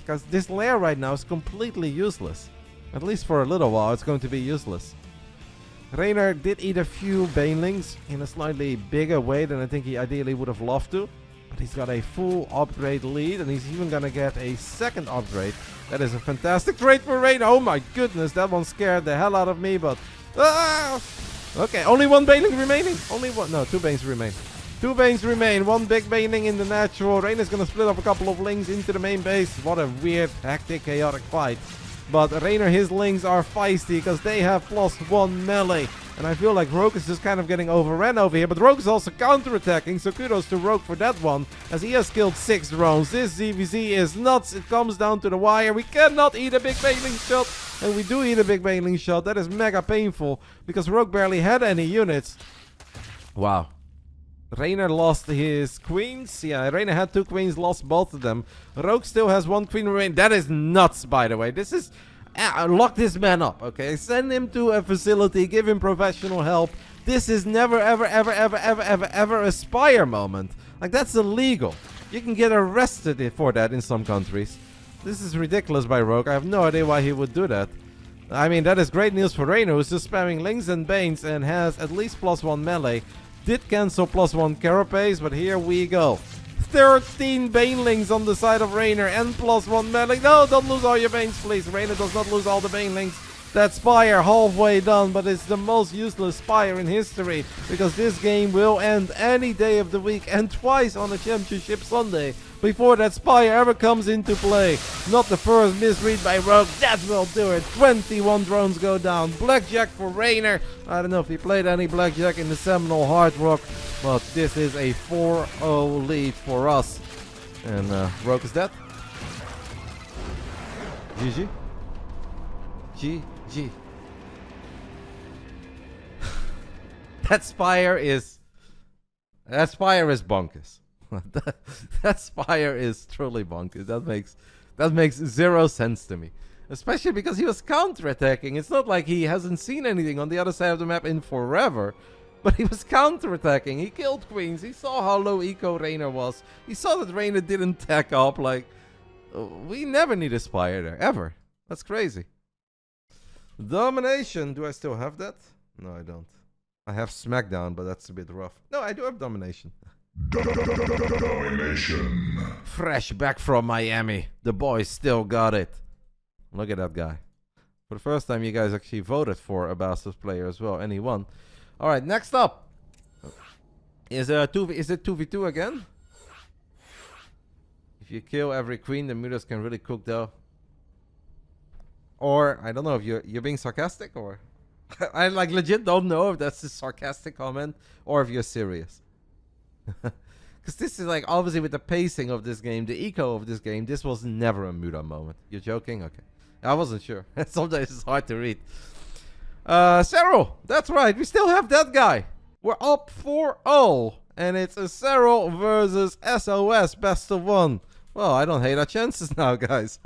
because this lair right now is completely useless. At least for a little while, it's going to be useless. Reynor did eat a few banelings in a slightly bigger way than I think he ideally would have loved to. But he's got a full upgrade lead, and he's even gonna get a second upgrade. That is a fantastic trade for Reynor. Oh my goodness, that one scared the hell out of me, but... Okay, only 1 baneling remaining. Only one. No, 2 banes remain. 2 banes remain. 1 big baneling in the natural. Reynor's gonna split up a couple of lings into the main base. What a weird, hectic, chaotic fight. But Reynor, his lings are feisty because they have +1 melee. And I feel like Rogue is just kind of getting overrun over here. But Rogue is also counterattacking, so kudos to Rogue for that one, as he has killed 6 drones. This ZVZ is nuts. It comes down to the wire. We cannot eat a big baneling shot. And we do eat a big baneling shot. That is mega painful, because Rogue barely had any units. Wow. Reynor lost his queens. Yeah, Reynor had 2 queens, lost both of them. Rogue still has 1 queen remaining. That is nuts, by the way. This is... lock this man up, okay? Send him to a facility. Give him professional help. This is never, ever a Spire moment. Like, that's illegal. You can get arrested for that in some countries. This is ridiculous by Rogue. I have no idea why he would do that. I mean, that is great news for Reynor, who's just spamming Lings and Banes and has at least +1 melee. Did cancel +1 carapace, but here we go. 13 banelings on the side of Reynor and +1 melee. No, don't lose all your banes, please. Reynor does not lose all the banelings. That Spire halfway done, but it's the most useless Spire in history, because this game will end any day of the week and twice on a Championship Sunday before that Spire ever comes into play. Not the first misread by Rogue. That will do it. 21 drones go down. Blackjack for Reynor. I don't know if he played any Blackjack in the Seminole Hard Rock, but this is a 4-0 lead for us. And Rogue is dead. GG. GG. That Spire is bonkers. that Spire is truly bonkers. That makes 0 sense to me. Especially because he was counterattacking. It's not like he hasn't seen anything on the other side of the map in forever. But he was counterattacking. He killed queens. He saw how low eco Reynor was. He saw that Reynor didn't tack up. Like, we never need a Spire there. Ever. That's crazy. Domination. Do I still have that? No, I don't. I have SmackDown, but that's a bit rough. No, I do have Domination. Domination. Fresh back from Miami. The boys still got it. Look at that guy. For the first time, you guys actually voted for a Basilisk player as well, and he won. Alright, next up. Is it 2v2 again? If you kill every queen, the mutas can really cook though. Or, I don't know if you're being sarcastic, or... I like legit don't know if that's a sarcastic comment or if you're serious. Because this is like, obviously with the pacing of this game, the eco of this game, this was never a muta moment. You're joking? Okay. I wasn't sure. Sometimes it's hard to read. Serral. That's right. We still have that guy. We're up 4-0. And it's a Serral versus SOS best of 1. Well, I don't hate our chances now, guys.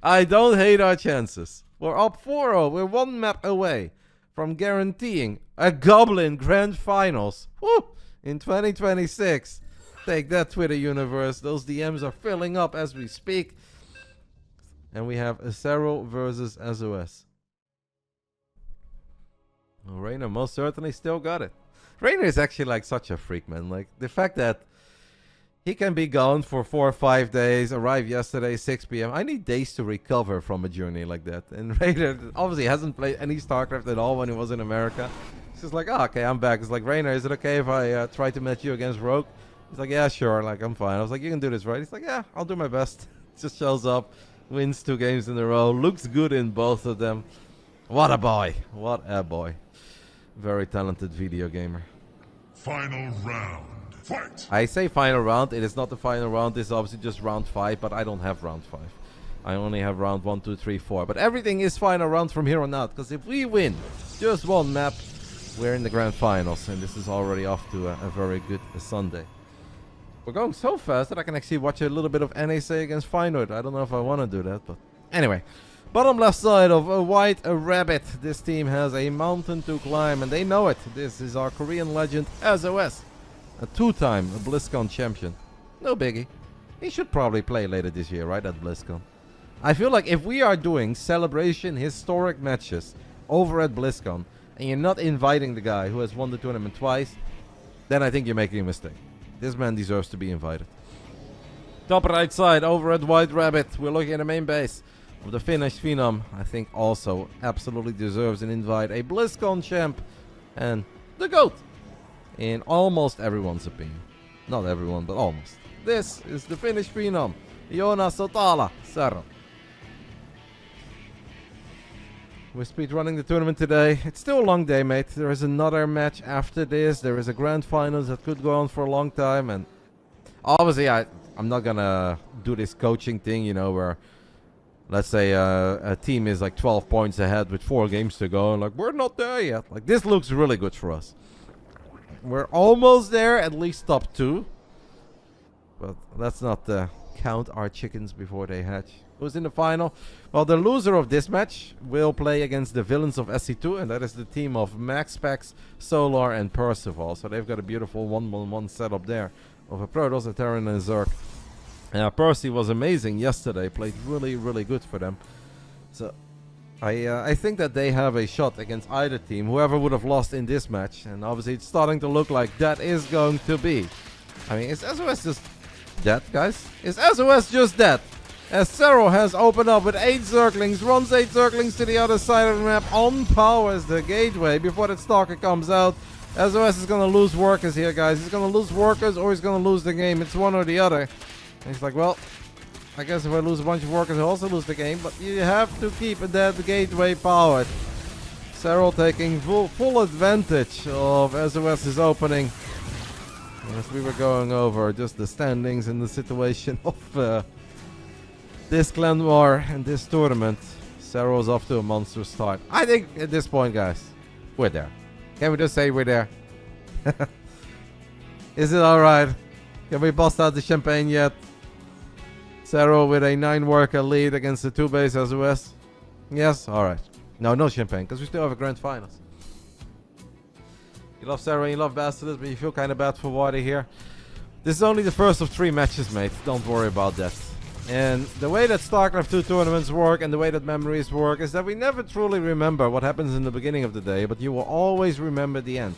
I don't hate our chances. We're up 4-0. We're 1 map away from guaranteeing a Goblin Grand Finals. Woo! In 2026. Take that, Twitter universe. Those DMs are filling up as we speak. And we have Serral versus SOS. Well, Reynor most certainly still got it. Reynor is actually like such a freak, man. Like the fact that he can be gone for 4 or 5 days, arrive yesterday, 6 p.m. I need days to recover from a journey like that. And Reynor obviously hasn't played any Starcraft at all when he was in America. He's just like, oh, okay, I'm back. It's like, Reynor, is it okay if I try to match you against Rogue? He's like, yeah, sure. Like, I'm fine. I was like, you can do this, right? He's like, yeah, I'll do my best. Just shows up, wins 2 games in a row, looks good in both of them. What a boy. What a boy. Very talented video gamer. Final round. Fight! I say final round. It is not the final round. This is obviously just round 5, but I don't have round 5. I only have round 1, 2, 3, 4. But everything is final round from here on out. Because if we win just one map, we're in the grand finals. And this is already off to a very good Sunday. We're going so fast that I can actually watch a little bit of NAC against Feyenoord. I don't know if I want to do that, but anyway. Bottom left side of a white rabbit. This team has a mountain to climb, and they know it. This is our Korean legend, SOS. A 2-time BlizzCon champion. No biggie. He should probably play later this year, right, at BlizzCon. I feel like if we are doing celebration historic matches over at BlizzCon, and you're not inviting the guy who has won the tournament twice, then I think you're making a mistake. This man deserves to be invited. Top right side over at White Rabbit. We're looking at the main base of the Finnish Phenom. I think also absolutely deserves an invite. A BlizzCon champ and the GOAT in almost everyone's opinion. Not everyone, but almost. This is the Finnish Phenom, Jonas Sotala Serral. We're speedrunning the tournament today. It's still a long day, mate. There is another match after this. There is a grand finals that could go on for a long time. And obviously, I'm not going to do this coaching thing, you know, where let's say a team is like 12 points ahead with 4 games to go. And like, we're not there yet. Like, this looks really good for us. We're almost there, at least top 2. But let's not count our chickens before they hatch. Who's in the final? Well, the loser of this match will play against the villains of SC2, and that is the team of Max Pax, Solar, and Percival. So they've got a beautiful 1-1-1 setup there of a Protoss, a Terran, and a Zerg. Percy was amazing yesterday, played really, really good for them. So I think that they have a shot against either team, whoever would have lost in this match. And obviously it's starting to look like that is going to be. I mean, is SOS just dead, guys? Is SOS just dead? As Serral has opened up with 8 Zerglings, runs 8 Zerglings to the other side of the map, on-powers the gateway before that Stalker comes out. SOS is going to lose workers here, guys. He's going to lose workers or he's going to lose the game. It's one or the other. And he's like, well, I guess if I lose a bunch of workers, I also lose the game. But you have to keep that gateway powered. Serral taking full advantage of SOS's opening. As we were going over just the standings and the situation of this clan war and this tournament, Serral's off to a monster start. I think at this point, guys, we're there. Can we just say we're there? Is it alright? Can we bust out the champagne yet? Serral with a 9-worker lead against the 2-base SOS. Yes? Alright. No champagne, because we still have a grand finals. You love Serral, you love Basilisk, but you feel kind of bad for Wardi here. This is only the first of 3 matches, mate. Don't worry about that. And the way that StarCraft 2 tournaments work and the way that memories work is that we never truly remember what happens in the beginning of the day, but you will always remember the end.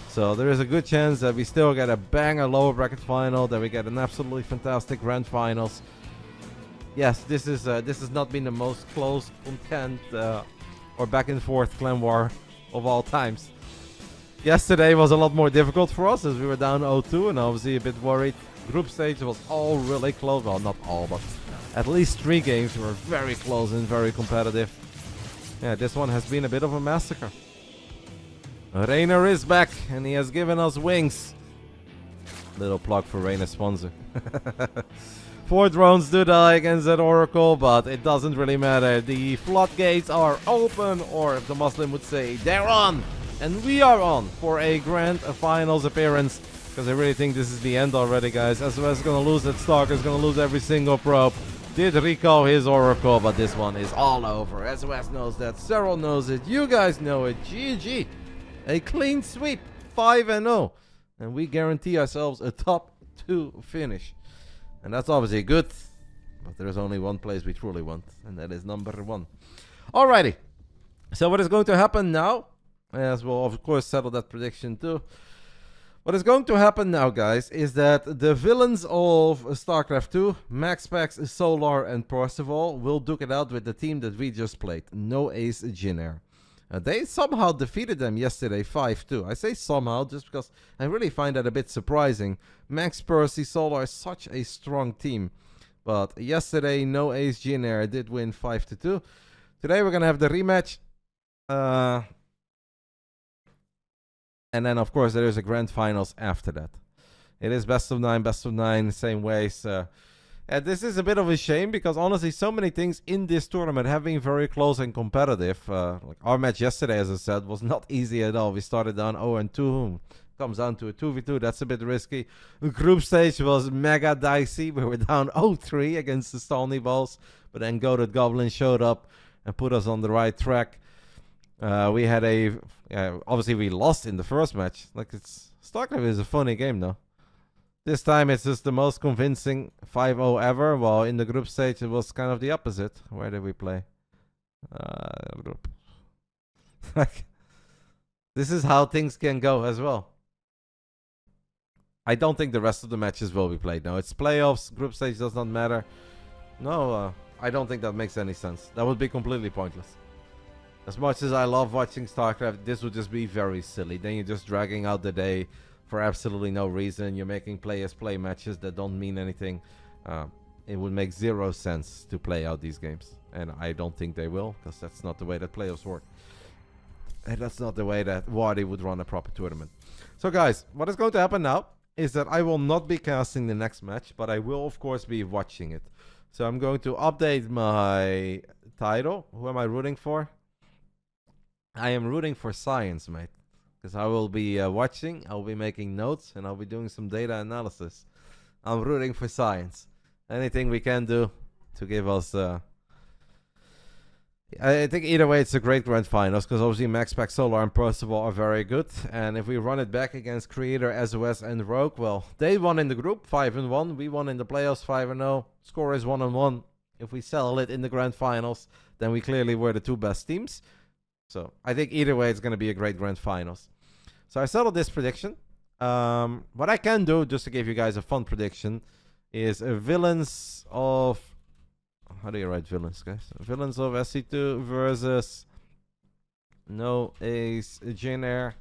So there is a good chance that we still get a banger lower bracket final, that we get an absolutely fantastic grand finals. Yes, this has not been the most close, content, or back and forth clan war of all times. Yesterday was a lot more difficult for us as we were down 0-2 and obviously a bit worried. Group stage was all really close. Well, not all, but at least 3 games were very close and very competitive. Yeah, this one has been a bit of a massacre. Reynor is back and he has given us wings. Little plug for Reynor's sponsor. 4 drones do die against that Oracle, but it doesn't really matter. The floodgates are open, or if the Muslim would say, they're on! And we are on for a grand finals appearance. Because I really think this is the end already, guys. SOS is going to lose that Stalker, is going to lose every single probe. Did recall his Oracle, but this one is all over. SOS knows that, Serral knows it, you guys know it. GG. A clean sweep, 5-0. And we guarantee ourselves a top 2 finish. And that's obviously good. But there's only one place we truly want, and that is number 1. Alrighty. So what is going to happen now, as we'll of course settle that prediction too. What is going to happen now, guys, is that the villains of StarCraft 2, MaxPax, Solar, and Percival will duke it out with the team that we just played, No Ace JinAir. They somehow defeated them yesterday 5-2. I say somehow just because I really find that a bit surprising. Max Percy, Solar is such a strong team. But yesterday, No Ace JinAir did win 5-2. Today we're going to have the rematch. And then, of course, there is a grand finals after that. It is best of 9, same ways. And this is a bit of a shame because, honestly, so many things in this tournament have been very close and competitive. Like our match yesterday, as I said, was not easy at all. We started down 0-2. Comes down to a 2v2. That's a bit risky. The group stage was mega dicey. We were down 0-3 against the Stony Balls. But then Goated Goblin showed up and put us on the right track. We had obviously we lost in the first match. Like, Starcraft is a funny game though. This time it's just the most convincing 5-0 ever, while in the group stage it was kind of the opposite. Where did we play? Like, this is how things can go as well. I don't think the rest of the matches will be played now. It's playoffs, group stage does not matter. No, I don't think that makes any sense. That would be completely pointless. As much as I love watching StarCraft, this would just be very silly. Then you're just dragging out the day for absolutely no reason. You're making players play matches that don't mean anything. It would make 0 sense to play out these games. And I don't think they will, because that's not the way that playoffs work. And that's not the way that Wardi would run a proper tournament. So guys, what is going to happen now is that I will not be casting the next match, but I will of course be watching it. So I'm going to update my title. Who am I rooting for? I am rooting for science, mate. Because I will be watching, I'll be making notes, and I'll be doing some data analysis. I'm rooting for science. Anything we can do to give us... I think either way it's a great grand finals, because obviously MaxPax, Solar, and Percival are very good. And if we run it back against Creator, SOS, and Rogue, well, they won in the group, 5-1. We won in the playoffs, 5-0. Score is 1-1. If we settle it in the grand finals, then we clearly were the 2 best teams. So I think either way it's going to be a great grand finals. So I settled this prediction. What I can do, just to give you guys a fun prediction, is villains of... How do you write villains, guys? Villains of SC2 versus No Ace JinAir.